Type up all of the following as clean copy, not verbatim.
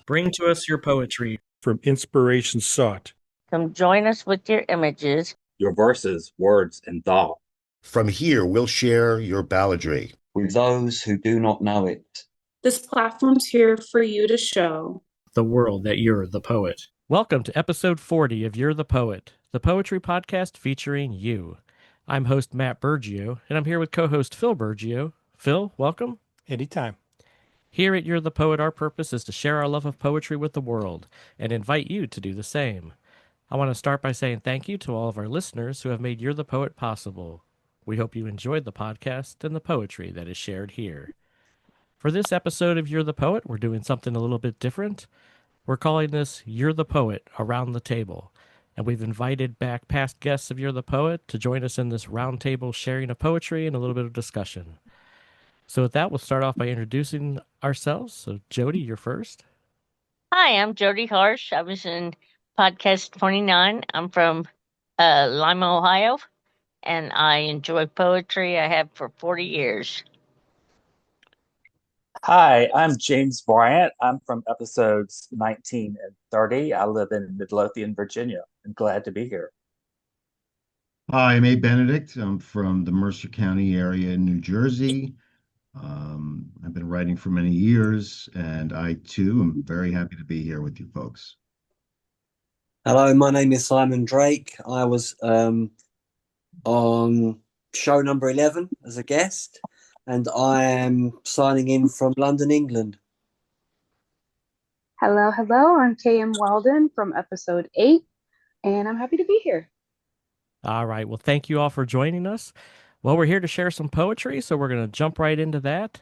Bring to us your poetry. From inspiration sought. Come join us with your images, your verses, words, and thought. From here, we'll share your balladry with those who do not know it. This platform's here for you to show the world that you're the poet. Welcome to episode 40 of You're the Poet, the poetry podcast featuring you. I'm host Matt Burgio, and I'm here with co-host Phil Burgio. Phil, welcome. Anytime. Here at You're the Poet, our purpose is to share our love of poetry with the world and invite you to do the same. I want to start by saying thank you to all of our listeners who have made You're the Poet possible. We hope you enjoyed the podcast and the poetry that is shared here. For this episode of You're the Poet, we're doing something a little bit different. We're calling this You're the Poet Around the Table, and we've invited back past guests of You're the Poet to join us in this roundtable sharing of poetry and a little bit of discussion. So with that, we'll start off by introducing ourselves. So Jodi, you're first. Hi, I'm Jodi Harsh. I was in podcast 29. I'm from Lima, Ohio, and I enjoy poetry. I have for 40 years. Hi, I'm James Bryant. I'm from episodes 19 and 30. I live in Midlothian, Virginia. I'm glad to be here. Hi, I'm Benedict. I'm from the Mercer County area in New Jersey. I've been writing for many years, and I too am very happy to be here with you folks. Hello, my name is Simon Drake. I was on show number 11 as a guest, and I am signing in from London, England. Hello, I'm KM Weldon from episode 8, and I'm happy to be here. All right, well, thank you all for joining us. Well, we're here to share some poetry, so we're going to jump right into that.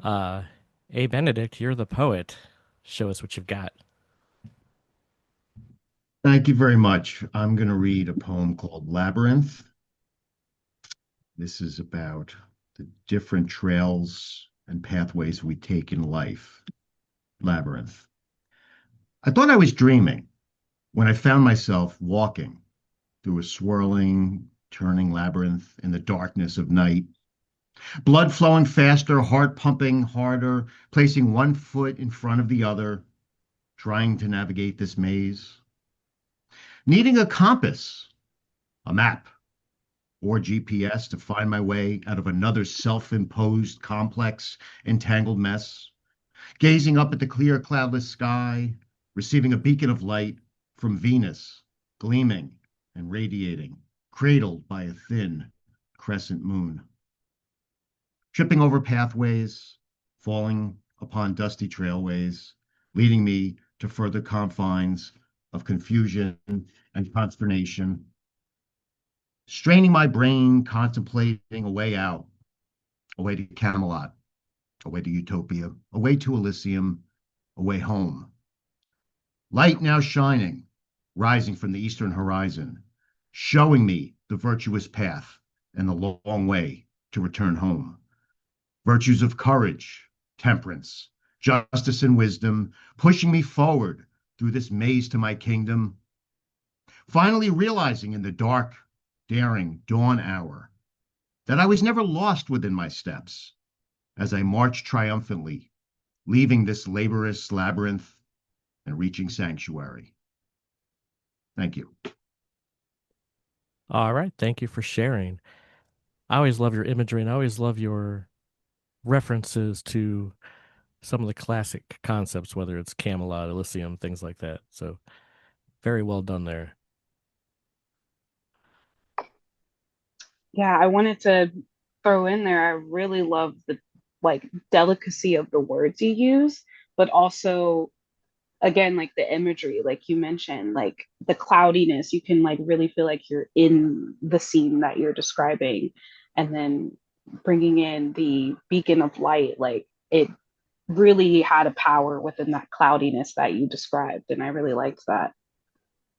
Benedict, you're the poet. Show us what you've got. Thank you very much. I'm going to read a poem called Labyrinth. This is about the different trails and pathways we take in life. Labyrinth. I thought I was dreaming when I found myself walking through a swirling, turning labyrinth in the darkness of night. Blood flowing faster, heart pumping harder, placing one foot in front of the other, trying to navigate this maze. Needing a compass, a map, or GPS to find my way out of another self-imposed, complex, entangled mess. Gazing up at the clear, cloudless sky, receiving a beacon of light from Venus, gleaming and radiating, cradled by a thin crescent moon. Tripping over pathways, falling upon dusty trailways, leading me to further confines of confusion and consternation. Straining my brain, contemplating a way out, a way to Camelot, a way to Utopia, a way to Elysium, a way home. Light now shining, rising from the eastern horizon, showing me the virtuous path and the long way to return home. Virtues of courage, temperance, justice, and wisdom, pushing me forward through this maze to my kingdom. Finally realizing in the dark, daring dawn hour that I was never lost within my steps as I marched triumphantly, leaving this laborious labyrinth and reaching sanctuary. Thank you. All right, thank you for sharing. I always love your imagery, and I always love your references to some of the classic concepts, whether it's Camelot, Elysium, things like that. So very well done there. Yeah, I wanted to throw in there, I really love the delicacy of the words you use, but also again, like the imagery, like you mentioned, like the cloudiness, you can really feel like you're in the scene that you're describing, and then bringing in the beacon of light, like it really had a power within that cloudiness that you described, and I really liked that.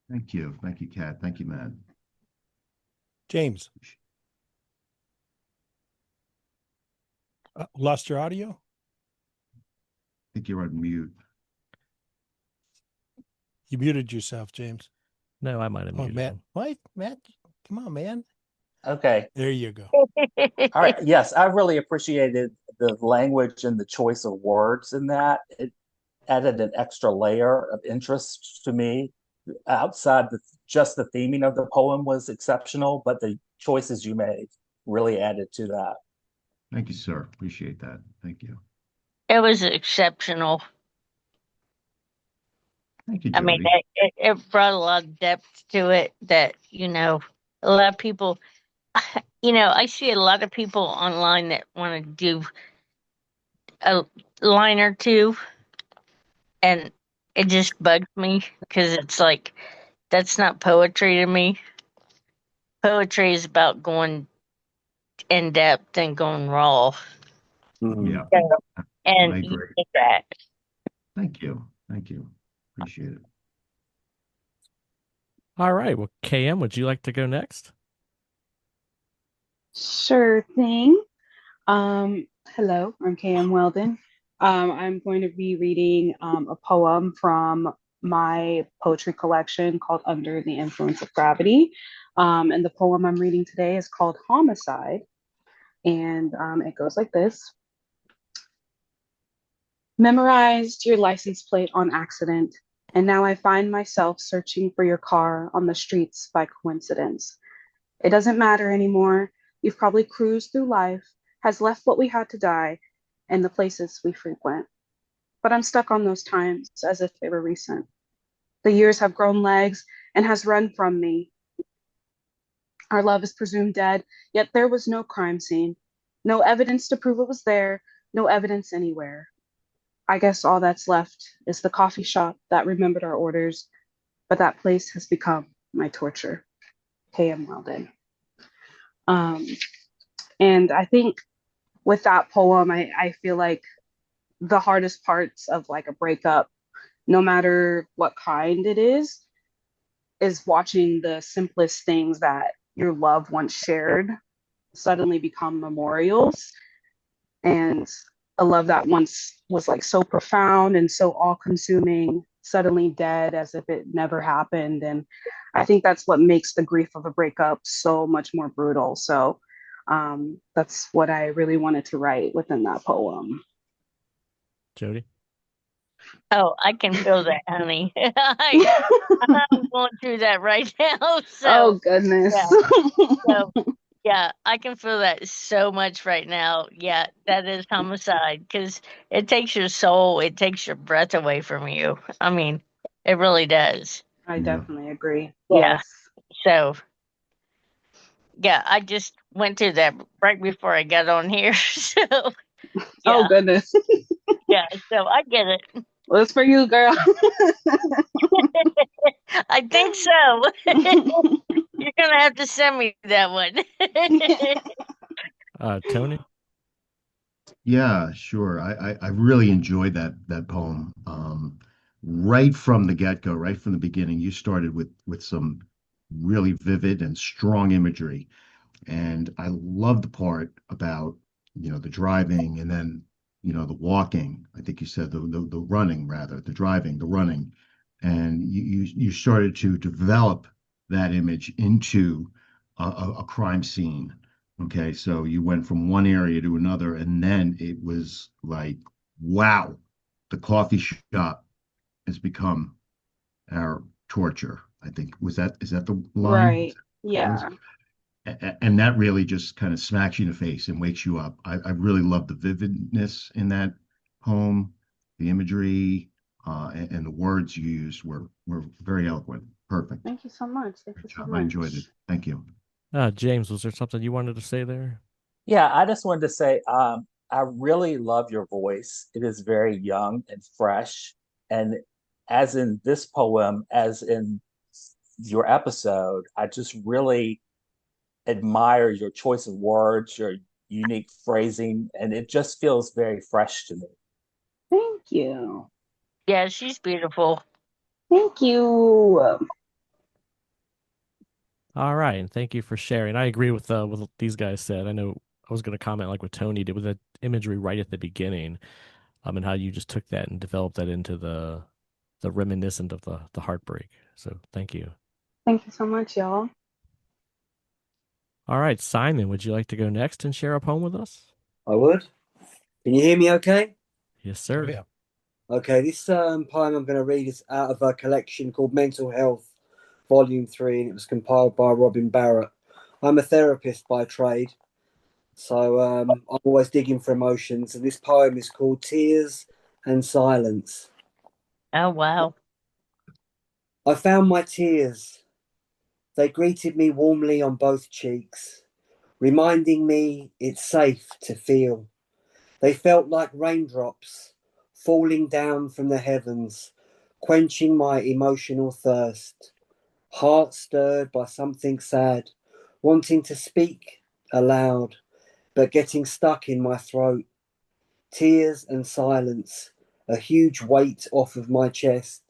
Thank you, Kat. Thank you, Matt. James. Lost your audio? I think you're on mute. You muted yourself, James. No, I might have muted Matt. him. What? Matt, come on, man. Okay. There you go. All right. Yes, I really appreciated the language and the choice of words in that. added an extra layer of interest to me. Outside just the theming of the poem was exceptional, but the choices you made really added to that. Thank you, sir. Appreciate that. Thank you. It was exceptional. Thank you, I mean, Jodi. it brought a lot of depth to it that, you know, a lot of people, you know, I see a lot of people online that want to do a line or two, and it just bugs me because it's like, that's not poetry to me. Poetry is about going in depth and going raw. Yeah, So, and I you agree. did that. Thank you. Thank you. Appreciate it. All right. Well, KM, would you like to go next? Sure thing. Hello, I'm KM Weldon. I'm going to be reading a poem from my poetry collection called Under the Influence of Gravity. And the poem I'm reading today is called Homicide. And it goes like this. Memorized your license plate on accident, and now I find myself searching for your car on the streets by coincidence. It doesn't matter anymore. You've probably cruised through life, has left what we had to die, and the places we frequent. But I'm stuck on those times as if they were recent. The years have grown legs and has run from me. Our love is presumed dead, yet there was no crime scene. No evidence to prove it was there, no evidence anywhere. I guess all that's left is the coffee shop that remembered our orders, but that place has become my torture. KM Weldon. And I think with that poem, I feel like the hardest parts of like a breakup, no matter what kind it is watching the simplest things that your love once shared suddenly become memorials. And a love that once was like so profound and so all consuming, suddenly dead as if it never happened. And I think that's what makes the grief of a breakup so much more brutal. So that's what I really wanted to write within that poem. Jodi? Oh, I can feel that, honey. I'm going through that right now. So, oh, goodness. So, yeah, I can feel that so much right now. Yeah, that is homicide because it takes your soul, it takes your breath away from you. I mean, it really does. I definitely agree. Yeah. Yes. So, yeah, I just went through that right before I got on here. So, yeah. Oh, goodness. Yeah, so I get it. Well, it's for you, girl. I think so. You're going to have to send me that one. Tony? Yeah, sure. I really enjoyed that poem. Right from the get-go, right from the beginning, you started with some really vivid and strong imagery. And I love the part about, the driving and then, the walking. I think you said the running rather, the driving, the running. And you started to develop that image into a crime scene. Okay, so you went from one area to another, and then it was like, wow, the coffee shop has become our torture. I think is that the line? Right. Yeah. And that really just kind of smacks you in the face and wakes you up. I really love the vividness in that poem, the imagery, and the words you used were very eloquent. Perfect. Thank you so much. Thank you Good so job. much. I enjoyed it. Thank you. James, was there something you wanted to say there? Yeah, I just wanted to say I really love your voice. It is very young and fresh. And as in this poem, as in your episode, I just really admire your choice of words, your unique phrasing, and it just feels very fresh to me. Thank you. Yeah, she's beautiful. Thank you. All right, and thank you for sharing. I agree with what these guys said. I know I was going to comment like what Tony did with the imagery right at the beginning, and how you just took that and developed that into the reminiscent of the heartbreak. So thank you. Thank you so much, y'all. All right, Simon, would you like to go next and share a poem with us? I would. Can you hear me okay? Yes, sir. Oh, yeah. Okay, this poem I'm going to read is out of a collection called Mental Health, Volume 3, and it was compiled by Robin Barrett. I'm a therapist by trade, so I'm always digging for emotions, and this poem is called Tears and Silence. Oh, wow. I found my tears. They greeted me warmly on both cheeks, reminding me it's safe to feel. They felt like raindrops falling down from the heavens, quenching my emotional thirst. Heart stirred by something sad, wanting to speak aloud, but getting stuck in my throat. Tears and silence, a huge weight off of my chest,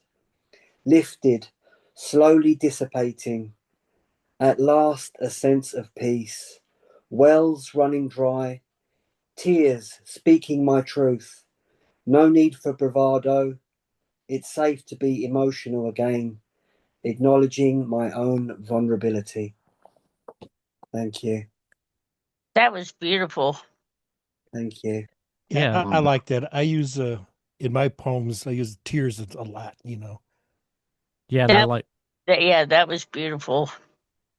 lifted, slowly dissipating. At last, a sense of peace. Wells running dry, tears speaking my truth. No need for bravado. It's safe to be emotional again, acknowledging my own vulnerability. Thank you. That was beautiful. Thank you. Yeah, Yeah. I like that. I use in my poems, I use tears a lot, you know. Yeah, and I That, like that was beautiful.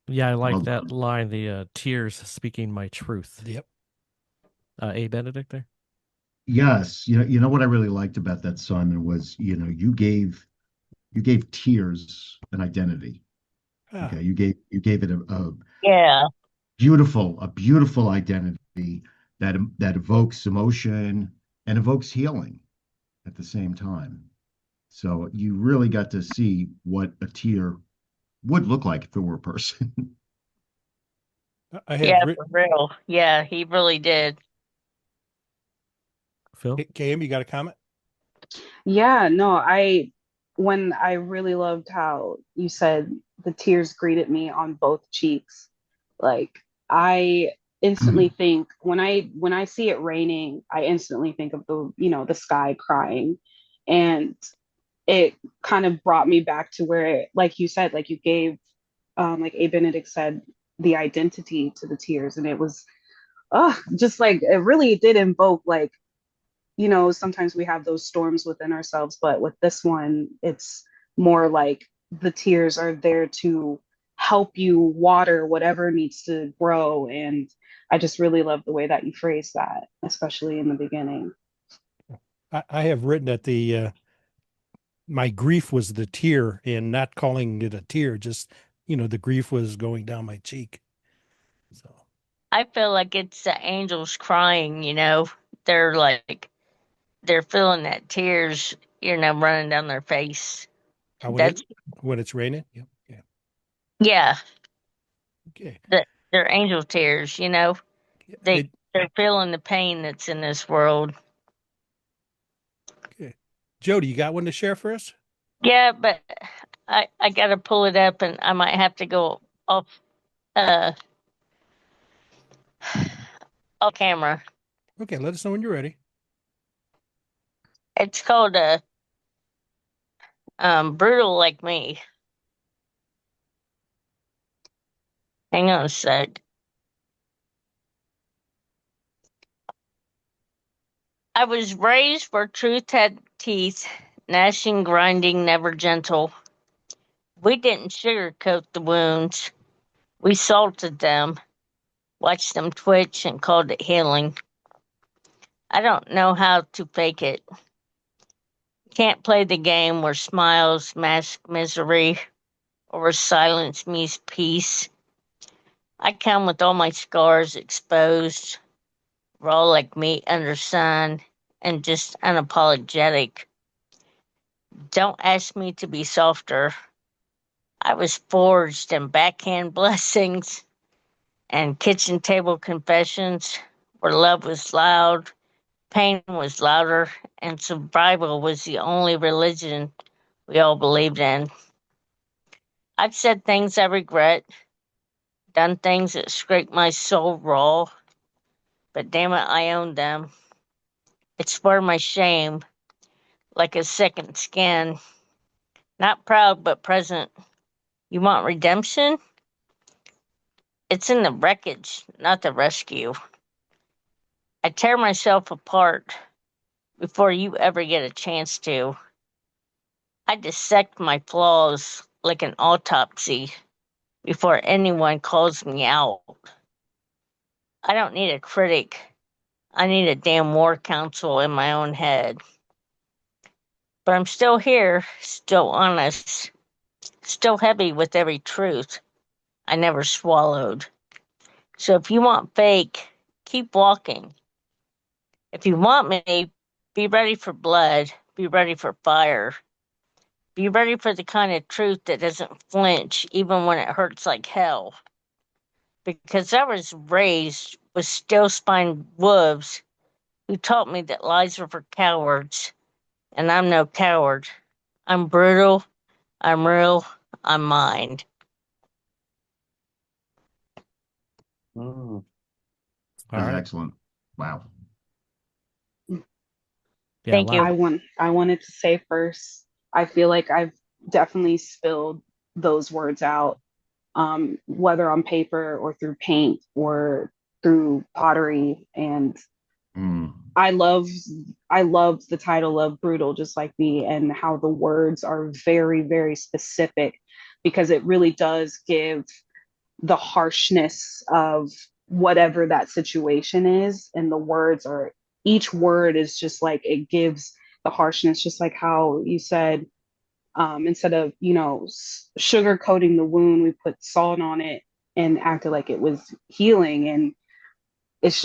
I like Well that done. line, the tears speaking my truth. Yep. Benedict there? Yes, you know what I really liked about that, Simon, was you gave tears an identity. Ah, Okay, you gave it a Yeah. beautiful identity that evokes emotion and evokes healing at the same time. So you really got to see what a tear would look like if it were a person. I Yeah, have for written. real. Yeah, he really did. Phil? KM, you got a comment? Yeah, no, when I really loved how you said the tears greeted me on both cheeks. Like I instantly think when I see it raining, I instantly think of the sky crying. And it kind of brought me back to where, like you said, like you gave like A Benedict said, the identity to the tears. And it was just like it really did invoke like sometimes we have those storms within ourselves, but with this one, it's more like the tears are there to help you water whatever needs to grow. And I just really love the way that you phrase that, especially in the beginning. I have written that my grief was the tear and not calling it a tear, just the grief was going down my cheek. So I feel like it's the angels crying, They're like, they're feeling that tears, running down their face. when That's, it's raining. Yep. Yeah. yeah, Okay. they're angel tears, They, I, they're feeling the pain that's in this world. okay. Jody, you got one to share for us? Yeah, but I gotta pull it up and I might have to go off, uh, off camera. Okay, let us know when you're ready. It's called, Brutal Like Me. Hang on a sec. I was raised where truth had teeth, gnashing, grinding, never gentle. We didn't sugarcoat the wounds. We salted them, watched them twitch, and called it healing. I don't know how to fake it. Can't play the game where smiles mask misery or where silence means peace. I come with all my scars exposed, raw like meat under sun, and just unapologetic. Don't ask me to be softer. I was forged in backhand blessings and kitchen table confessions where love was loud, pain was louder, and survival was the only religion we all believed in. I've said things I regret, done things that scraped my soul raw, but damn it, I own them. It's where my shame, like a second skin, not proud but present. You want redemption? It's in the wreckage, not the rescue. I tear myself apart, before you ever get a chance to. I dissect my flaws like an autopsy before anyone calls me out. I don't need a critic. I need a damn war council in my own head. But I'm still here, still honest, still heavy with every truth I never swallowed. So if you want fake, keep walking. If you want me, be ready for blood, be ready for fire. Be ready for the kind of truth that doesn't flinch even when it hurts like hell. Because I was raised with steel spined wolves who taught me that lies are for cowards, and I'm no coward. I'm brutal, I'm real, I'm mind. Mm. That was All right. excellent. Wow. Yeah, Thank you. I wanted to say first, I feel like I've definitely spilled those words out, whether on paper or through paint or through pottery. And Mm. I love the title of Brutal Just Like Me and how the words are very, very specific because it really does give the harshness of whatever that situation is. And the words are, each word is just like, it gives the harshness, just like how you said, instead of, sugar coating the wound, we put salt on it and acted like it was healing. And it's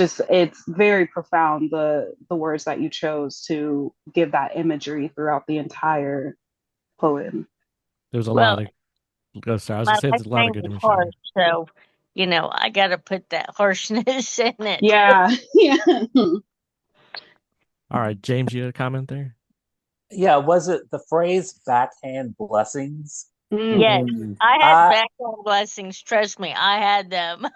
very profound, the words that you chose to give that imagery throughout the entire poem. there's a Well, lot of. Oh, sorry, I was my gonna say last there's a lot of name good is imagery Harsh, there. so I gotta put that harshness in it. Yeah. Yeah. All right, James, you had a comment there? Yeah, was it the phrase backhand blessings? Yes, Mm. I had I background blessings. Trust me, I had them.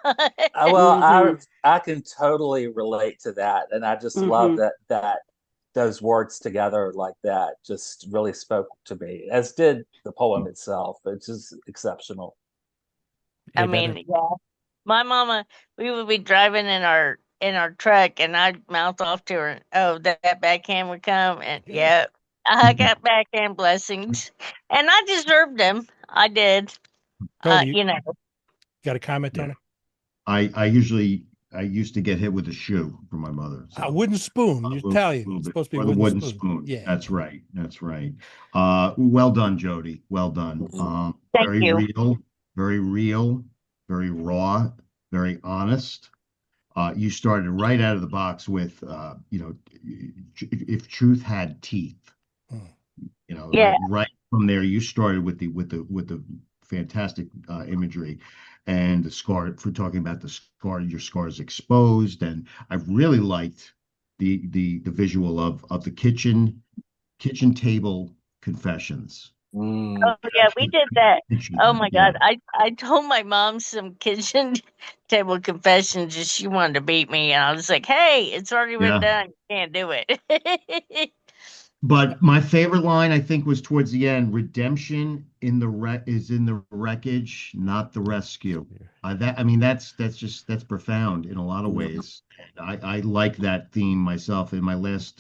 well, Hmm. I can totally relate to that, and I just love Hmm. that those words together like that just really spoke to me, as did the poem itself. It's just exceptional. I Hey, Benedict. mean, yeah, my mama, we would be driving in our truck, and I'd mouth off to her, "Oh, that backhand would come," and yeah, I got backhand blessings, and I deserved them. I did. Tony, you You know, got a comment, Yeah. Tony? I used to get hit with a shoe from my mother. A So wooden spoon. You're a Italian. little It's bit, supposed to be or the wooden wooden spoon. spoon. Yeah. That's right. That's right. Well done, Jodi. Well done. thank you. Very real, very raw, very honest. You started right out of the box with, if truth had teeth. Mm. Yeah. Right from there, you started with the fantastic imagery and the scar for talking about the scar, your scars exposed, and I really liked the visual of the kitchen table confessions. Oh Mm. yeah, we did that. Oh my Yeah, God, I told my mom some kitchen table confessions, and she wanted to beat me, and I was like, "Hey, it's already been yeah. done. You can't do it." But my favorite line, I think, was towards the end. Redemption is in the wreckage, not the rescue. That's profound in a lot of ways. I like that theme myself in my latest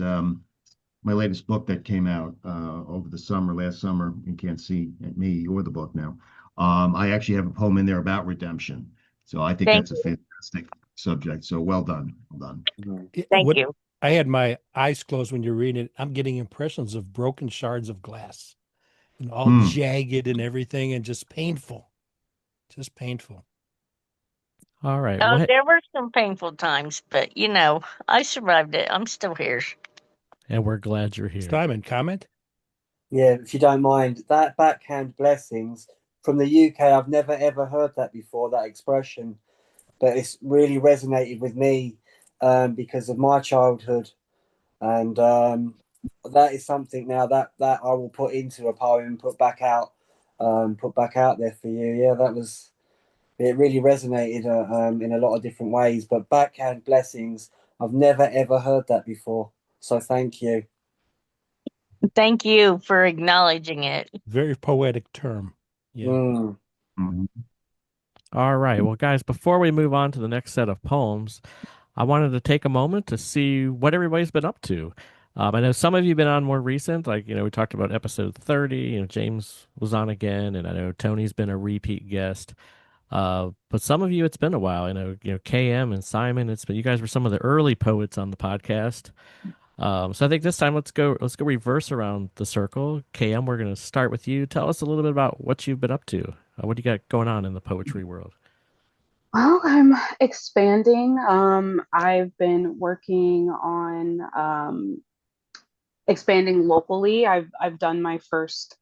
book that came out over the summer, last summer. You can't see me or the book now. I actually have a poem in there about redemption. So I think Thank that's a you, fantastic subject. So well done, well done. Mm. thank What you. I had my eyes closed when you're reading it. I'm getting impressions of broken shards of glass, all Hmm. jagged and everything, and just painful. Just painful. All right. Oh, Well, there were some painful times, but I survived it. I'm still here. and we're glad you're here. Simon, comment? Yeah, if you don't mind, that backhand blessings from the UK, I've never ever heard that before, that expression, but it's really resonated with me because of my childhood. And that is something now that I will put into a poem, put back out there for you. Yeah, it really resonated in a lot of different ways. But backhand blessings, I've never ever heard that before. So thank you. Thank you for acknowledging it. Very poetic term. Yeah. Mm. Mhm. All right. Well, guys, before we move on to the next set of poems, I wanted to take a moment to see what everybody's been up to. I know some of you been on more recent, like, we talked about episode 30, James was on again, and I know Tony's been a repeat guest. But some of you, it's been a while. KM and Simon, you guys were some of the early poets on the podcast. So I think this time let's go reverse around the circle. KM, we're going to start with you. Tell us a little bit about what you've been up to. What do you got going on in the poetry world? Well, I'm expanding. I've been working on expanding locally. I've done my first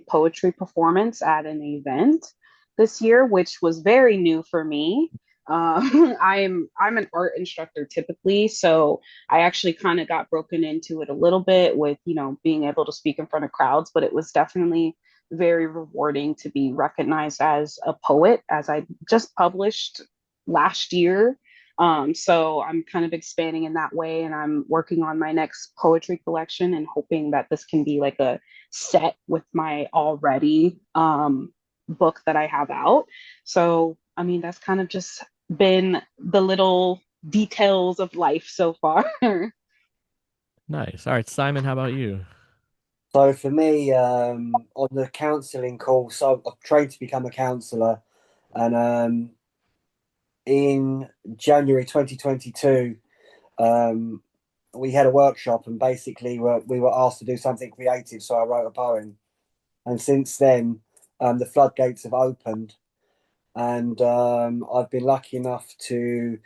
poetry performance at an event this year, which was very new for me. I'm an art instructor typically, so I actually kind of got broken into it a little bit with being able to speak in front of crowds, but it was definitely very rewarding to be recognized as a poet, as I just published last year. So I'm kind of expanding in that way, and I'm working on my next poetry collection and hoping that this can be like a set with my already book that I have out. So, I mean, that's kind of just been the little details of life so far. Nice. All right, Simon, how about you? So for me, on the counselling course, I've trained to become a counsellor, and in January 2022, we had a workshop, and basically we were asked to do something creative. So I wrote a poem, and since then, the floodgates have opened, and I've been lucky enough to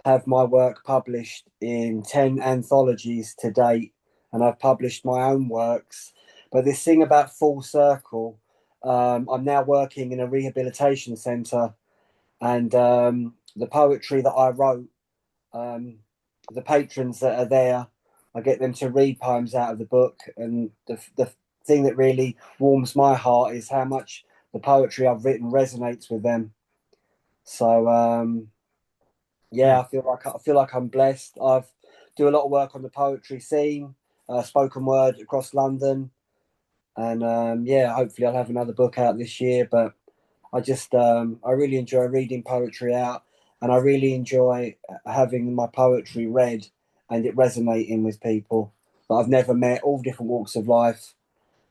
have my work published in 10 anthologies to date, and I've published my own works. But this thing about full circle, I'm now working in a rehabilitation centre, and the poetry that I wrote, the patrons that are there, I get them to read poems out of the book. And the thing that really warms my heart is how much the poetry I've written resonates with them. So yeah, Nice. I feel like I'm blessed. I've do a lot of work on the poetry scene, spoken word across London, and yeah, hopefully I'll have another book out this year. But I really enjoy reading poetry out, and I really enjoy having my poetry read and it resonating with people that I've never met, all different walks of life.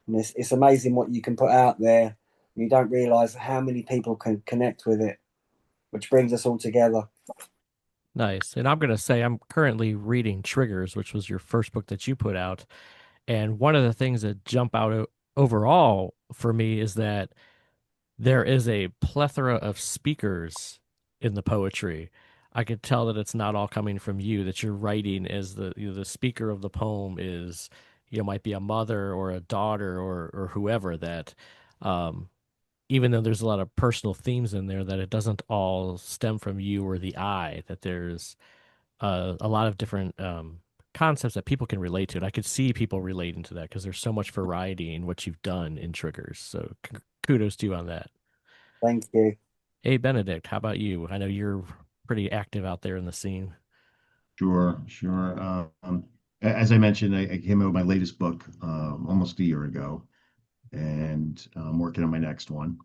And it's amazing what you can put out there. You don't realize how many people can connect with it, which brings us all together. Nice. And I'm going to say I'm currently reading Triggers, which was your first book that you put out. And one of the things that jump out overall for me is that there is a plethora of speakers in the poetry. I could tell that it's not all coming from you, that you're writing as the speaker of the poem is, might be a mother or a daughter or whoever that, um, even though there's a lot of personal themes in there, that it doesn't all stem from you or the I, that there's a lot of different concepts that people can relate to. And I could see people relating to that because there's so much variety in what you've done in Triggers. So kudos to you on that. Thank you. Hey, Benedict, how about you? I know you're pretty active out there in the scene. Sure, sure. As I mentioned, I came out with my latest book almost a year ago, and I'm working on my next one.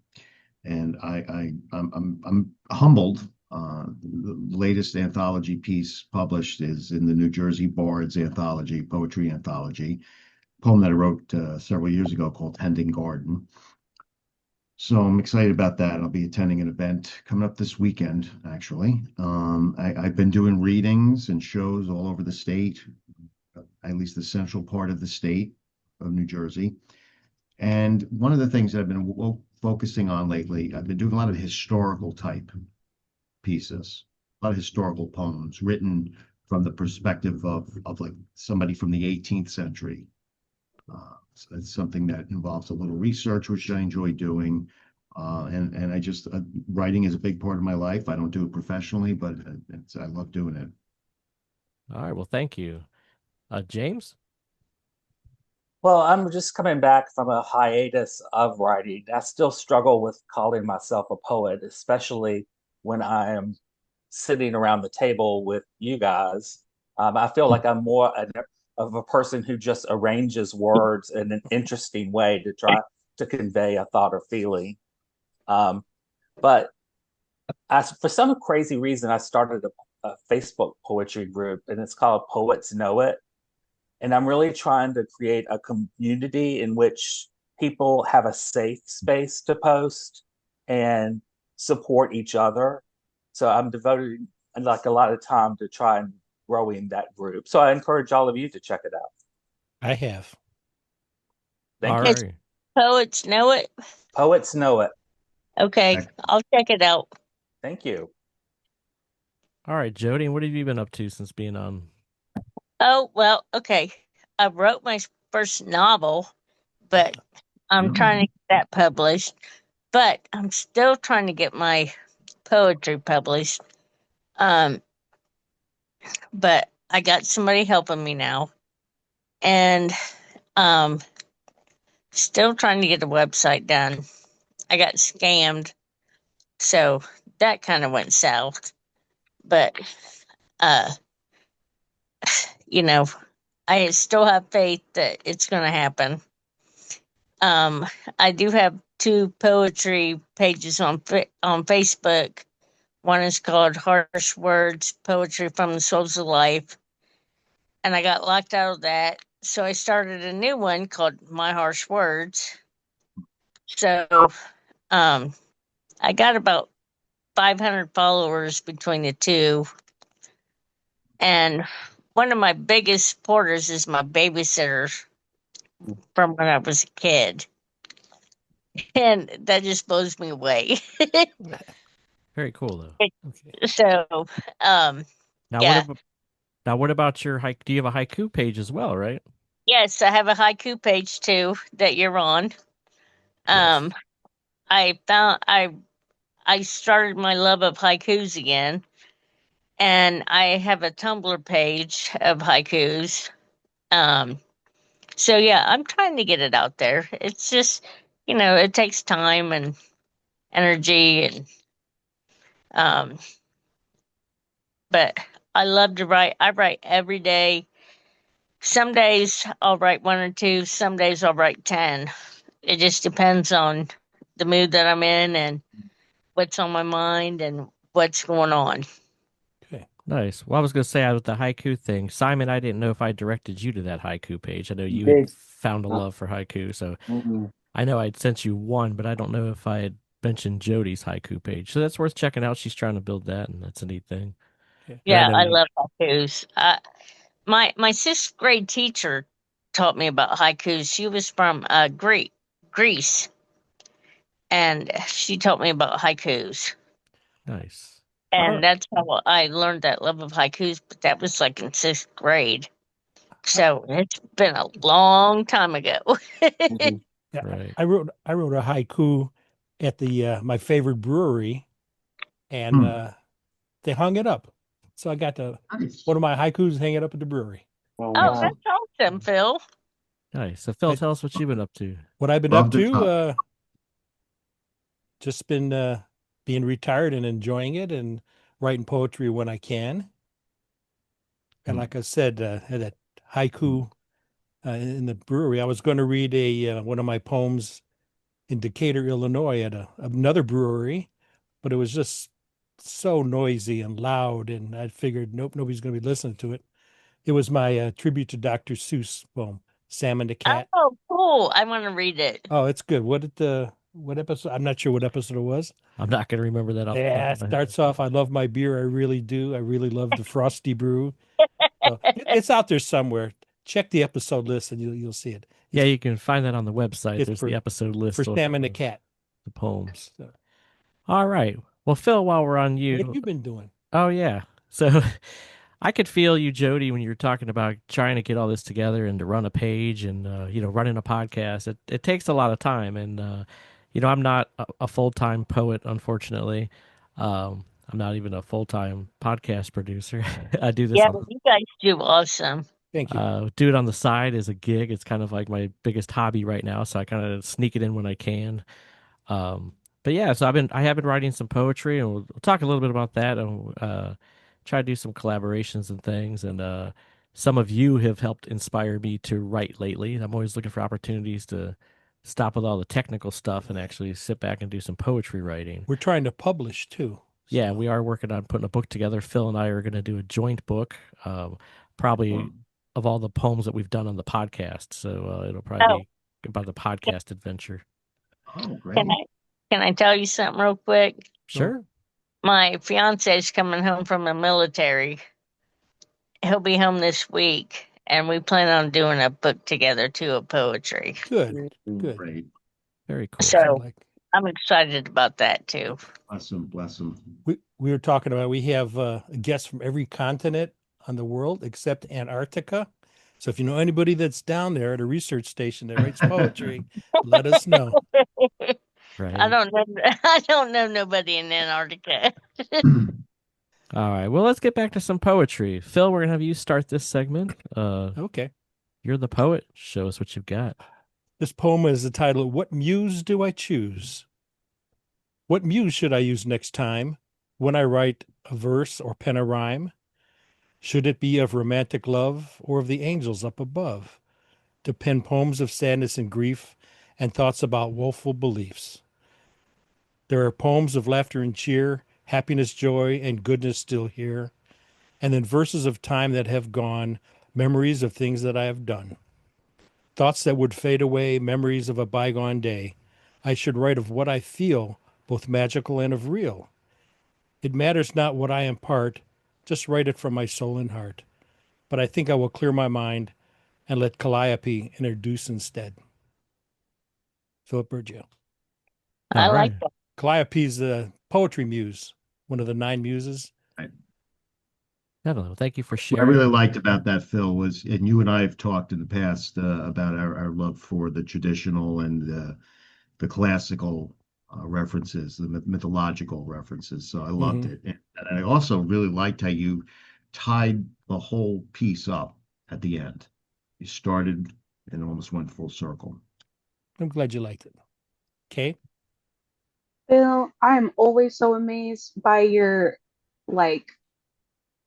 And I'm humbled. The latest anthology piece published is in the New Jersey Bards anthology, poetry anthology, poem that I wrote several years ago called Tending Garden. So I'm excited about that. I'll be attending an event coming up this weekend, actually. I've been doing readings and shows all over the state, at least the central part of the state of New Jersey. And one of the things that I've been focusing on lately, I've been doing a lot of historical type pieces, a lot of historical poems written from the perspective of like somebody from the 18th century. So that's something that involves a little research, which I enjoy doing. And I just, writing is a big part of my life. I don't do it professionally, but I love doing it. All right. Well, thank you. James? Well, I'm just coming back from a hiatus of writing. I still struggle with calling myself a poet, especially when I am sitting around the table with you guys. I feel like I'm more of a person who just arranges words in an interesting way to try to convey a thought or feeling. But for some crazy reason, I started a Facebook poetry group, and it's called Poets Know It. And I'm really trying to create a community in which people have a safe space to post and support each other. So I'm devoting like a lot of time to try and growing that group. So I encourage all of you to check it out. I have. Thank All you. It's right. Poets Know It. Poets know it. Okay, Excellent. I'll check it out. Thank you. All right, Jody, what have you been up to since being on? Oh, well, okay. I wrote my first novel, but I'm trying to get that published. But I'm still trying to get my poetry published. Um, but I got somebody helping me now. And still trying to get a website done. I got scammed, so that kind of went south. But uh, you know, I still have faith that it's going to happen. I do have two poetry pages on Facebook. One is called Harsh Words Poetry from the Souls of Life, and I got locked out of that. So I started a new one called My Harsh Words. So I got about 500 followers between the two. And one of my biggest supporters is my babysitter from when I was a kid. And that just blows me away. Very cool though. Okay. So, Now yeah. what about your haiku? Do you have a haiku page as well, right? Yes, I have a haiku page too that you're on. Yes. I started my love of haikus again, and I have a Tumblr page of haikus. So yeah, I'm trying to get it out there. It's just, it takes time and energy and um but I love to write. I write every day. Some days I'll write one or two, some days I'll write 10. It just depends on the mood that I'm in and what's on my mind and what's going on. Okay. Nice. Well, I was going to say with the haiku thing, Simon, I didn't know if I directed you to that haiku page. I know you had Did. found a love for haiku, so Mhm. I know I'd sent you one, but I don't know if I had mentioned Jody's haiku page. So that's worth checking out. She's trying to build that, and that's a neat thing. Okay. And I Yeah, know I you. love haikus. My sixth grade teacher taught me about haikus. She was from Greece, and she taught me about haikus. Nice. And that's how I learned that love of haikus, but that was like in sixth grade. So it's been a long time ago. Mhm. Yeah, Right. I wrote a haiku at the my favorite brewery, and they hung it up. So I got one of my haikus hanging up at the brewery. Oh, Oh, wow. that's awesome, Phil. Nice. So Phil, I- tell us what you've been up to. What I've been Love up the to, top. just been being retired and enjoying it and writing poetry when I can. And like I said, that haiku in the brewery, I was going to read a one of my poems in Decatur, Illinois, at another brewery, but it was just so noisy and loud, and I figured, nope, nobody's going to be listening to it. It was my tribute to Dr. Seuss poem, Sam and the Cat. Oh, cool. I want to read it. Oh, it's good. What episode? I'm not sure what episode it was. I'm not going to remember that off the top Yeah, it of my head. starts off, I love my beer. I really do. I really love the frosty brew. So it's out there somewhere. Check the episode list and you'll see it. Yeah, you can find that on the website. It's There's for the episode list for of Sam and the Cat. the poems. So, All right. Well, Phil, while we're on what you, have you been doing? oh yeah. So I could feel you, Jody, when you were talking about trying to get all this together and to run a page and running a podcast. It takes a lot of time, and I'm not a full-time poet, unfortunately. I'm not even a full-time podcast producer. I do this Yeah, but you guys do awesome. Thank you. do it on the side as a gig. It's kind of like my biggest hobby right now, so I kind of sneak it in when I can. Um, but yeah, so I have been writing some poetry, and we'll talk a little bit about that, and try to do some collaborations and things. And some of you have helped inspire me to write lately. I'm always looking for opportunities to stop with all the technical stuff and actually sit back and do some poetry writing. We're trying to publish too. Yeah, we are working on putting a book together. Phil and I are going to do a joint book, probably of all the poems that we've done on the podcast. So it'll probably be about the podcast adventure. Oh, great. Can I tell you something real quick? Sure. My fiance is coming home from the military. He'll be home this week, and we plan on doing a book together too of poetry. Good. Good. Great. Very cool. So like I'm excited about that too. Bless him. Bless him. we were talking about, we have a guest from every continent on the world except Antarctica. So if you know anybody that's down there at a research station that writes poetry, let us know. Right. I don't know nobody in Antarctica. All right. Well, let's get back to some poetry. Phil, we're gonna have you start this segment. Okay. You're the poet. Show us what you've got. This poem is the title, What Muse Do I Choose? What muse should I use next time when I write a verse or pen a rhyme? Should it be of romantic love or of the angels up above? To pen poems of sadness and grief and thoughts about woeful beliefs. There are poems of laughter and cheer, happiness, joy, and goodness still here. And then verses of time that have gone, memories of things that I have done. Thoughts that would fade away, memories of a bygone day. I should write of what I feel, both magical and of real. It matters not what I impart, just write it from my soul and heart. But I think I will clear my mind and let Calliope introduce instead. Philip Burgio. I like that. Calliope's the poetry muse, one of the 9 muses. Definitely. Thank you for What I sharing. really liked about that, Phil, was, and you and I have talked in the past about our love for the traditional and the classical references, the mythological references. So I loved it. And I also really liked how you tied the whole piece up at the end. You started and almost went full circle. I'm glad you liked it. Okay. Bill, I'm always so amazed by your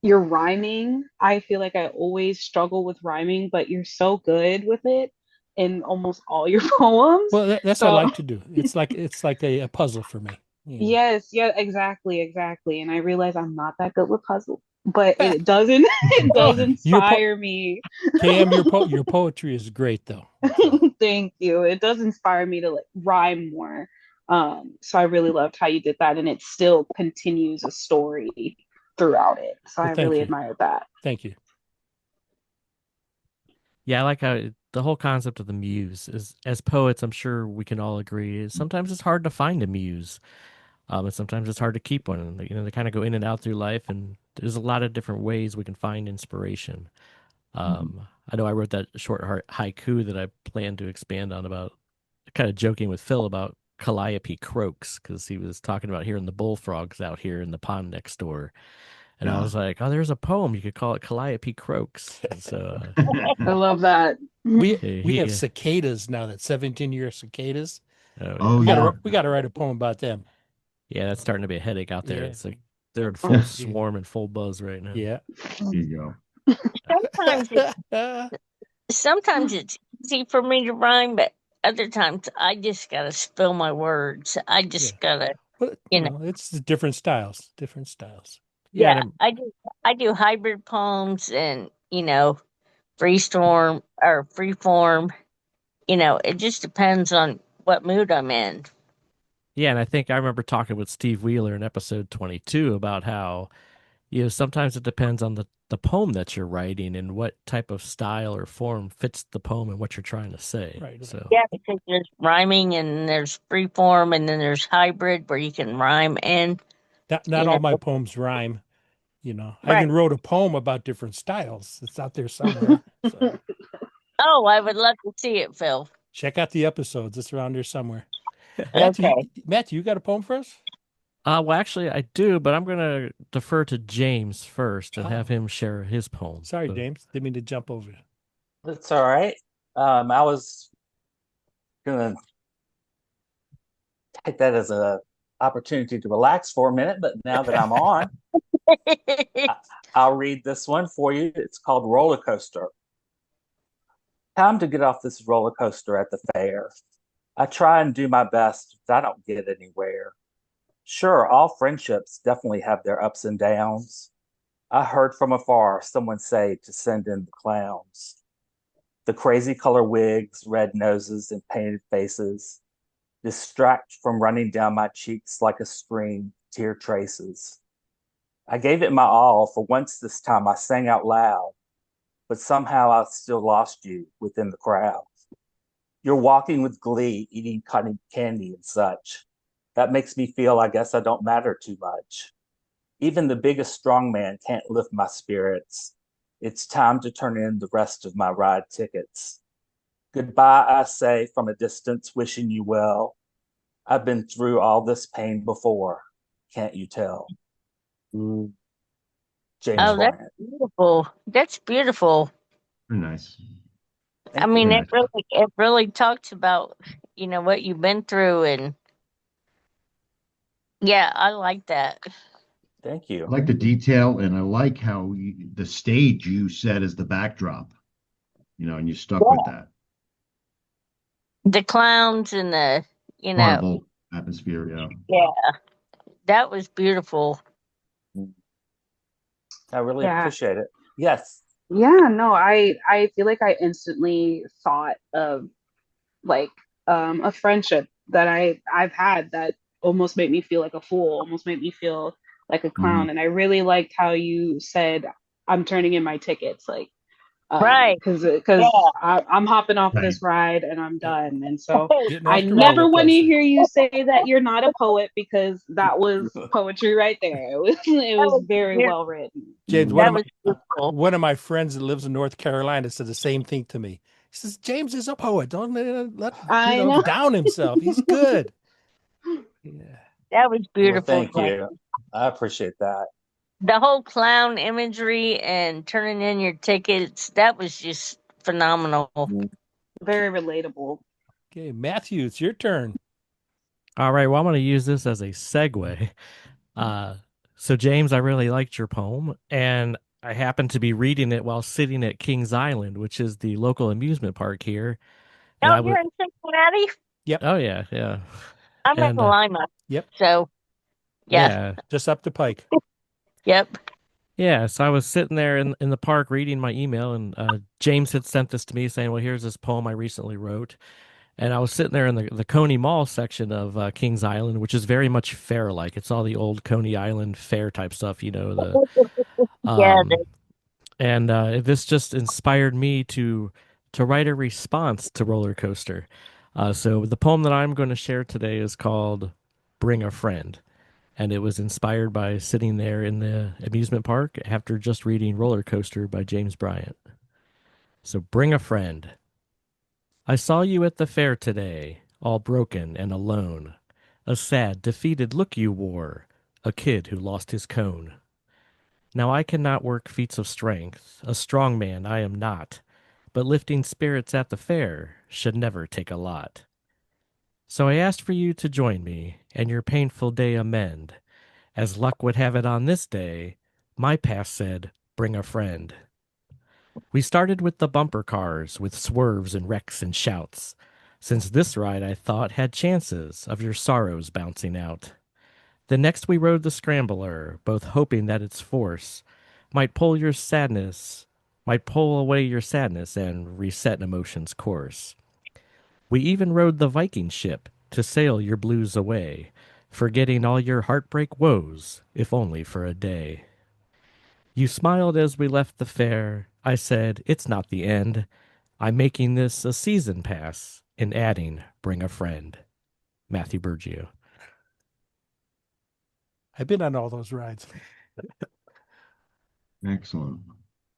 rhyming. I feel like I always struggle with rhyming, but you're so good with it in almost all your poems. Well, that's what I like to do. It's like a puzzle for me. You know. Yes, yeah, exactly. And I realize I'm not that good with puzzles, but it doesn't inspire me. Cam, your poetry is great though. Thank you. It does inspire me to rhyme more. So I really loved how you did that, and it still continues a story throughout it. So I really admired that. Thank you. Yeah, I like how the whole concept of the muse is, as poets, I'm sure we can all agree, is sometimes it's hard to find a muse. And sometimes it's hard to keep one. And, they kind of go in and out through life, and there's a lot of different ways we can find inspiration. I know I wrote that short haiku that I plan to expand on, about kind of joking with Phil about Calliope croaks, because he was talking about hearing the bullfrogs out here in the pond next door. And I was like, oh, there's a poem. You could call it Calliope Croaks. So, I love that. We have cicadas now, that 17-year cicadas. Oh, we got to write a poem about them. Yeah, that's starting to be a headache out there. Yeah. It's like they're in full swarm and full buzz right now. Yeah. There you go. Sometimes it's easy for me to rhyme, but other times I just gotta spill my words. I just gotta, it's different styles. Yeah, I do hybrid poems and freeform. It just depends on what mood I'm in. Yeah, and I remember talking with Steve Wheeler in episode 22 about how, sometimes it depends on the poem that you're writing and what type of style or form fits the poem and what you're trying to say. Right. So yeah, because there's rhyming and there's freeform and then there's hybrid where you can rhyme and not all my poems rhyme. I even wrote a poem about different styles. It's out there somewhere. So. Oh, I would love to see it, Phil. Check out the episodes. It's around there somewhere. Okay. Matthew, you got a poem for us? Well, actually, I do, but I'm going to defer to James first and have him share his poem. Sorry, James. Didn't mean to jump over. That's all right. I was going to take that as an opportunity to relax for a minute, but now that I'm on, I'll read this one for you. It's called Rollercoaster. Time to get off this roller coaster at the fair. I try and do my best, but I don't get anywhere. Sure, all friendships definitely have their ups and downs, I heard from afar someone say to send in the clowns. The crazy color wigs, red noses, and painted faces distract from running down my cheeks like a stream, tear traces. I gave it my all, for once this time I sang out loud, but somehow I still lost you within the crowd. You're walking with glee, eating cotton candy and such. That makes me feel I guess I don't matter too much. Even the biggest strong man can't lift my spirits. It's time to turn in the rest of my ride tickets. Goodbye, I say from a distance, wishing you well. I've been through all this pain before. Can't you tell? Mm. James Oh, that's Bryant. beautiful. That's beautiful. Very nice. I Thank mean, you. Very nice. it really talks about, what you've been through, and yeah, I like that. Thank I you. like the detail, and I like how the stage you set as the backdrop, and you stuck with that The clowns and carnival atmosphere. Yeah. yeah, that was beautiful. I really Yeah. appreciate it. Yes. Yeah, no, I feel like I instantly thought of like a friendship that I've had that almost made me feel like a fool, almost made me feel like a Mhm. clown. And I really liked how you said I'm turning in my tickets, like Right. because Yeah. I'm hopping off Right. this ride and I'm Yep. done. And so Getting I off the roller never want to coaster. hear you say that you're not a poet because that was poetry right there. It That was was very beautiful. well written. James, That was beautiful. one of my friends that lives in North Carolina said the same thing to me. He says, James is a poet. Don't let I know. down himself. He's good. Yeah. That was Well, beautiful. thank you. I appreciate that. The whole clown imagery and turning in your tickets, that was just phenomenal. Mm. Very relatable. Okay, Matthew, it's your turn. All right, well, I'm going to use this as a segue. So, James, I really liked your poem, and I happened to be reading it while sitting at Kings Island, which is the local amusement park here. And Oh, I you're would, in Cincinnati? Yep. oh yeah, yeah, I'm in and Lima. Yep. So, yeah. yeah, Just up the pike. Yep. yeah. So I was sitting there in the park reading my email, and James had sent this to me saying, "Well, here's this poem I recently wrote." And I was sitting there in the Coney Mall section of Kings Island, which is very much fair-like. It's all the old Coney Island fair type stuff, Yeah. um, and this just inspired me to write a response to Rollercoaster. So the poem that I'm going to share today is called "Bring a Friend," and it was inspired by sitting there in the amusement park after just reading Rollercoaster by James Bryant. So bring a friend. I saw you at the fair today, all broken and alone. A sad, defeated look you wore, a kid who lost his cone. Now I cannot work feats of strength, a strong man I am not, but lifting spirits at the fair should never take a lot. So I asked for you to join me, and your painful day amend. As luck would have it on this day, my past said, bring a friend. We started with the bumper cars, with swerves and wrecks and shouts, since this ride I thought had chances of your sorrows bouncing out. Then next we rode the scrambler, both hoping that its force might pull away your sadness and reset emotion's course. We even rode the Viking ship to sail your blues away, forgetting all your heartbreak woes, if only for a day. You smiled as we left the fair. I said, it's not the end. I'm making this a season pass and adding, bring a friend. Matthew Burgio. I've been on all those rides. Excellent.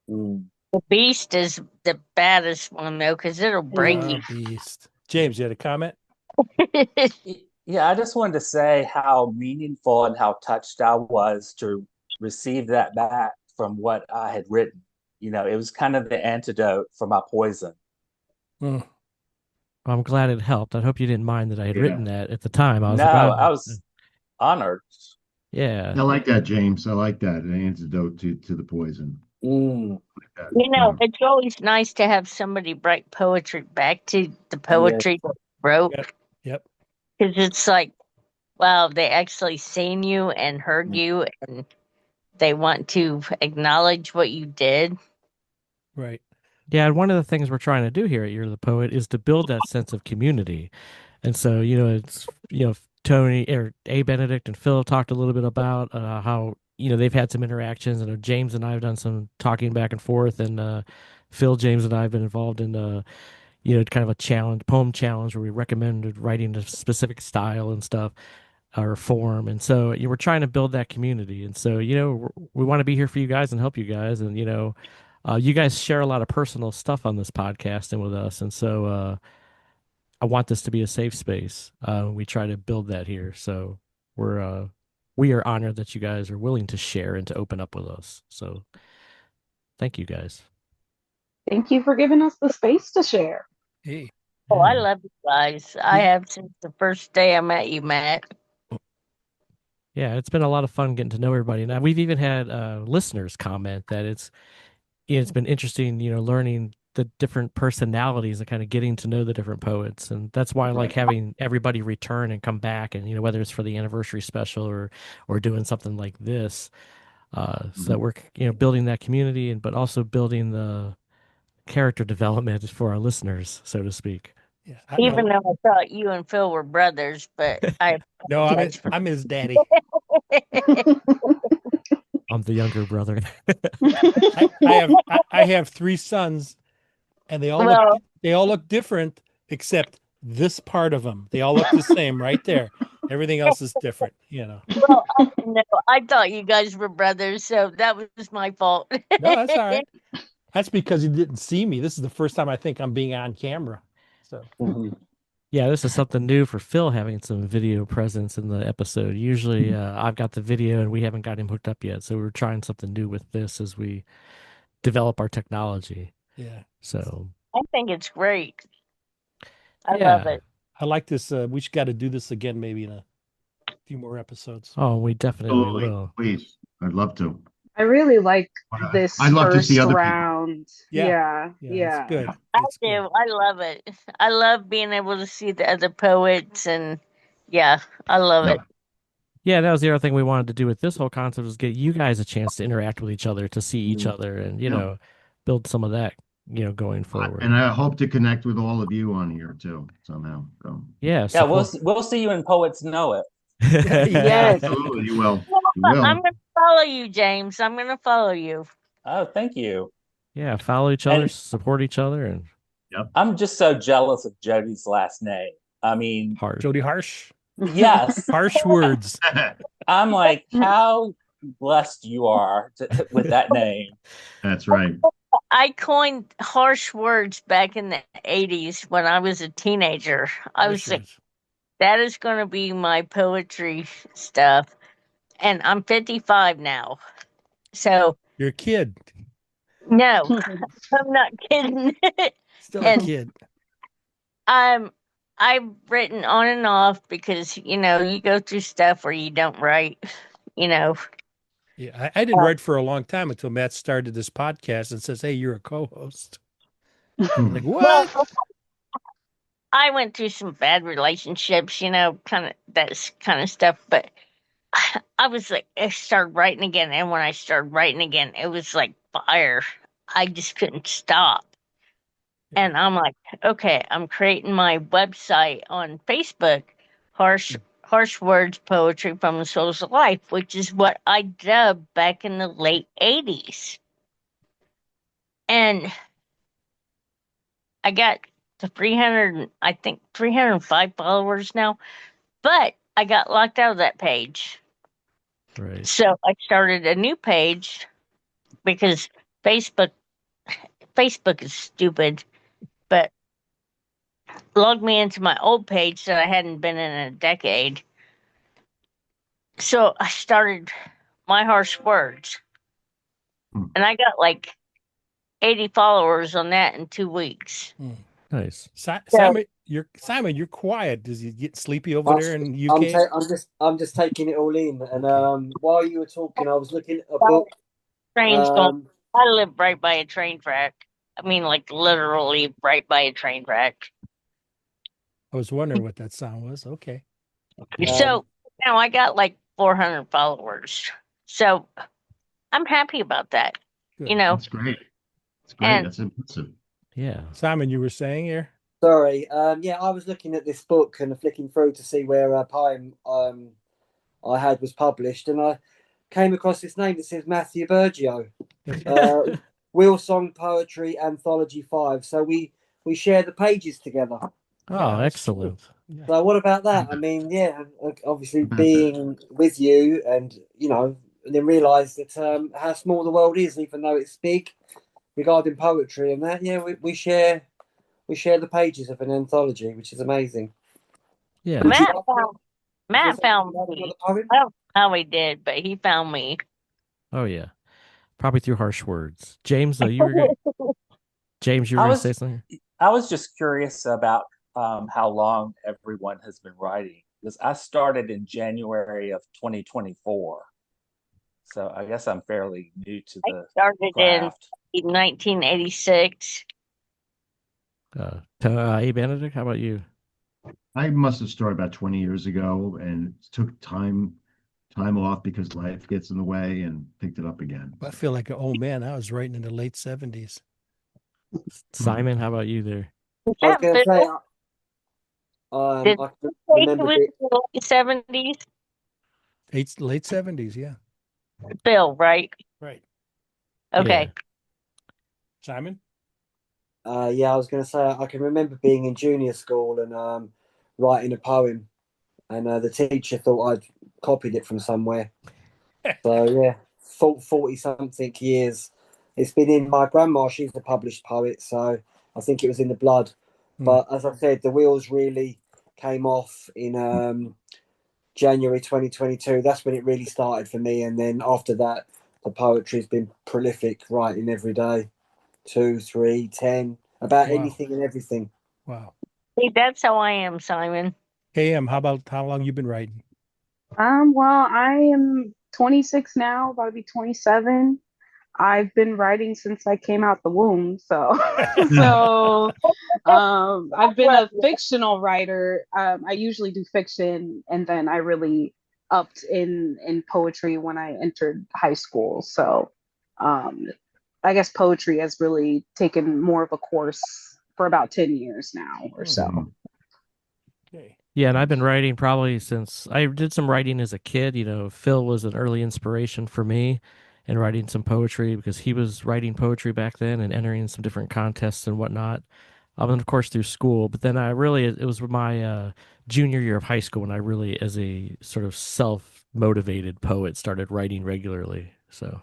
Mm. The beast is the baddest one, though, because it'll break you. Beast. James, you had a comment? Yeah, I just wanted to say how meaningful and how touched I was to receive that back from what I had written. It was kind of the antidote for my poison. Mm. I'm glad it helped. I hope you didn't mind that I had Yeah. written that at the time. I was No, like, I was honored. yeah. I like that, James. I like that. An antidote to the poison. Mm. I like that. Yeah. It's always nice to have somebody write poetry back to the poetry that you wrote. Yep. Because it's like, wow, they actually seen you and heard you, and they want to acknowledge what you did. Right. Yeah, and one of the things we're trying to do here at You're the Poet is to build that sense of community. And so, it's, Tony or Benedict and Phil talked a little bit about how, they've had some interactions, and James and I have done some talking back and forth, and Phil, James, and I have been involved in, kind of a poem challenge where we recommended writing a specific style and stuff or form. And so you were trying to build that community. And so, we want to be here for you guys and help you guys. And, you guys share a lot of personal stuff on this podcast and with us. And so I want this to be a safe space. We try to build that here. So we are honored that you guys are willing to share and to open up with us. So thank you guys. Thank you for giving us the space to share. Hey. Oh, I Yeah. love you guys. I have since the first day I met you, Matt. Yeah, it's been a lot of fun getting to know everybody. Now we've even had listeners comment that it's been interesting, learning the different personalities and kind of getting to know the different poets. And that's why I like having everybody return and come back, and whether it's for the anniversary special or doing something like this, so that we're building that community, but also building the character development for our listeners, so to speak. Yeah. Even though I thought you and Phil were brothers, but I No, I'm his daddy. I'm the younger brother. I have 3 sons, and they all look different except this part of them. They all look the same right there. Everything else is different, Well, I thought you guys were brothers, so that was my fault. No, that's all right. That's because you didn't see me. This is the first time I think I'm being on camera. So Yeah, this is something new for Phil, having some video presence in the episode. Usually I've got the video and we haven't got him hooked up yet. So we're trying something new with this as we develop our technology. Yeah. So I think it's great. I love it. I like this. We got to do this again, maybe in a few more episodes. Oh, we definitely will. Please, I'd love to. I really like this I'd love to see first other round. Yeah. Yeah. It's good. I do. I love it. I love being able to see the other poets, and I love it. Yeah, that was the other thing we wanted to do with this whole concept, was get you guys a chance to interact with each other, to see each other, and build some of that, going forward. And I hope to connect with all of you on here too somehow. So yeah, we'll see you in Poets Know It. Yes. Absolutely, you will. I'm going to follow you, James. I'm going to follow you. Oh, thank you. Yeah, follow each other, support each other, and I'm just so jealous of Jodi's last name. I mean, Jodi Harsh. Yes. Harsh words. I'm like, how blessed you are with that name. That's right. I coined harsh words back in the 80s when I was a teenager. I was like, that is going to be my poetry stuff. And I'm 55 now. So. You're a kid. No, I'm not kidding. Still a kid. I've written on and off because, you go through stuff where you don't write, Yeah, I didn't write for a long time until Matt started this podcast and says, hey, you're a co-host. Like, what? Well, I went through some bad relationships, kind of that kind of stuff. But I was like, I started writing again. And when I started writing again, it was like fire. I just couldn't stop. And I'm like, okay, I'm creating my website on Facebook, Harsh Words Poetry from the Souls of Life, which is what I dubbed back in the late 80s. And I got to 305 followers now, but I got locked out of that page. Right. So I started a new page because Facebook is stupid, but logged me into my old page that I hadn't been in a decade. So I started My Harsh Words. And I got like 80 followers on that in 2 weeks. Nice. Simon, you're quiet. Does he get sleepy over there in UK? I'm just taking it all in. And while you were talking, I was looking at a book. Trains going. I live right by a train track. I mean, like literally right by a train track. I was wondering what that sound was. Okay. So now I got like 400 followers. So I'm happy about that. Good. You know, That's great. It's great. and That's impressive. Yeah. Simon, you were saying here? Sorry. Yeah, I was looking at this book and flicking through to see where a poem I had was published, and I came across this name that says Matthew Burgio. Wheelsong Poetry Anthology 5. So we share the pages together. Oh, Yeah, that's excellent. Yeah. So what about that? I mean, yeah, obviously About being with you and, and then realise that how small the world is, even though it's big regarding poetry and that. Yeah, we share the pages of an anthology, which is amazing. Yeah. Would you Matt like found Matt found another me. poem? I don't know how he did, but he found me. Oh, yeah. Probably through harsh words. James, you were going James, you were I going to say was something? I was just curious about how long everyone has been writing, because I started in January of 2024. So I guess I'm fairly new to I the started in craft. 1986. Hey, Benedict, how about you? I must have started about 20 years ago and took time off because life gets in the way and picked it up again. I feel like an old man. I was writing in the late 70s. Simon, how about you there? I was Yeah, going to say, Phil, did I can you say it remember was in the late 70s? Late 70s, yeah. Phil, right? Right. Okay. Simon? yeah, I was going to say I can remember being in junior school and writing a poem, and the teacher thought I'd copied it from somewhere. So yeah, 40 something years. It's been in my grandma. She's a published poet, so I think it was in the blood. But as I said, the wheels really came off in January 2022. That's when it really started for me, and then after that, the poetry's been prolific, writing every day, 2, 3, 10, about Wow. anything and everything. Wow. See, that's how I am, Simon. KM, how long you been writing? Well, I am 26 now, about to be 27. I've been writing since I came out the womb, so so I've been a fictional writer. I usually do fiction, and then I really upped in poetry when I entered high school. So I guess poetry has really taken more of a course for about 10 years now or so. Okay. Yeah, and I've been writing probably since I did some writing as a kid. You know, Phil was an early inspiration for me in writing some poetry because he was writing poetry back then and entering some different contests and whatnot. And of course through school. But then it was my junior year of high school when I really, as a sort of self-motivated poet, started writing regularly. So,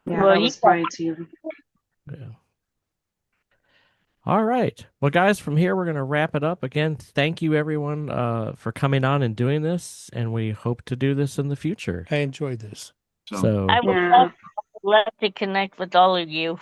Yeah, Well, that you was mine too. yeah. All right. Well, guys, from here, we're going to wrap it up. Again, thank you, everyone, for coming on and doing this. And we hope to do this in the future. I enjoyed this. So, I would Yeah. love to connect with all of you.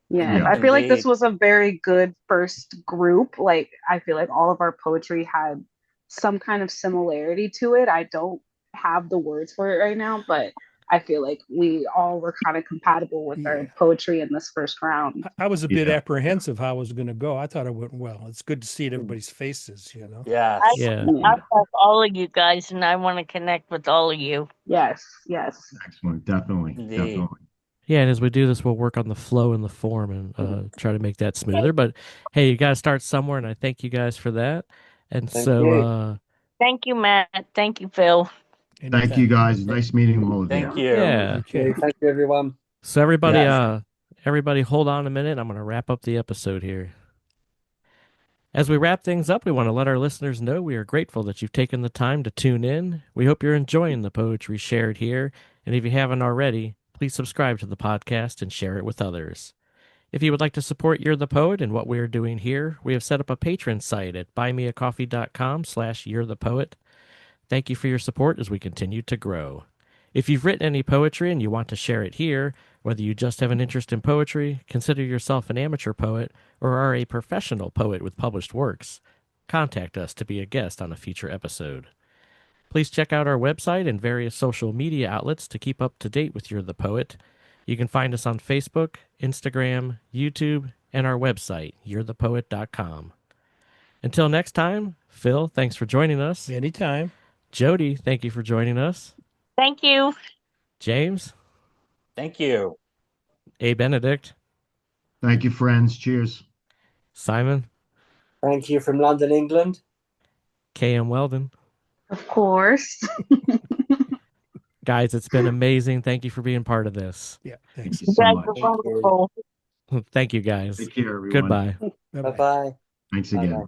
Yeah, Yeah. I feel like this Indeed. was a very good first group. Like, I feel like all of our poetry had some kind of similarity to it. I don't have the words for it right now, but I feel like we all were kind of compatible with Yeah. our poetry in this first round. I was a bit Yeah. apprehensive how it was going to go. I thought it went well. It's good to see it everybody's faces, you know. Yes. yeah. I love all of you guys, and I want to connect with all of you. Yes, yes. Excellent. Definitely. Indeed. Definitely. Yeah, and as we do this, we'll work on the flow and the form and try to make that smoother. But hey, you got to start somewhere, and I thank you guys for that. And Thank so, you. Thank you, Matt. Thank you, Phil. Thank you, guys. Nice meeting all of Thank you. you. yeah. Okay. Thank you, everyone. So everybody, Yes. everybody, hold on a minute. I'm going to wrap up the episode here. As we wrap things up, we want to let our listeners know we are grateful that you've taken the time to tune in. We hope you're enjoying the poetry shared here. And if you haven't already, please subscribe to the podcast and share it with others. If you would like to support You're the Poet and what we are doing here, we have set up a patron site at buymeacoffee.com/You're the Poet. Thank you for your support as we continue to grow. If you've written any poetry and you want to share it here, whether you just have an interest in poetry, consider yourself an amateur poet, or are a professional poet with published works, contact us to be a guest on a future episode. Please check out our website and various social media outlets to keep up to date with You're the Poet. You can find us on Facebook, Instagram, YouTube, and our website, you'rethepoet.com. Until next time, Phil, thanks for joining us. Anytime. Jodi, thank you for joining us. Thank you. James, Thank you. A. Benedict. Thank you, friends. Cheers. Simon. Thank you from London, England. K.M. Weldon. Of course. Guys, it's been amazing. Thank you for being part of this. Yeah, Thank thanks. you so guys much. are wonderful. Thank you, guys. Take care, everyone. Goodbye. Bye-bye. Bye bye. Thanks Bye again. bye.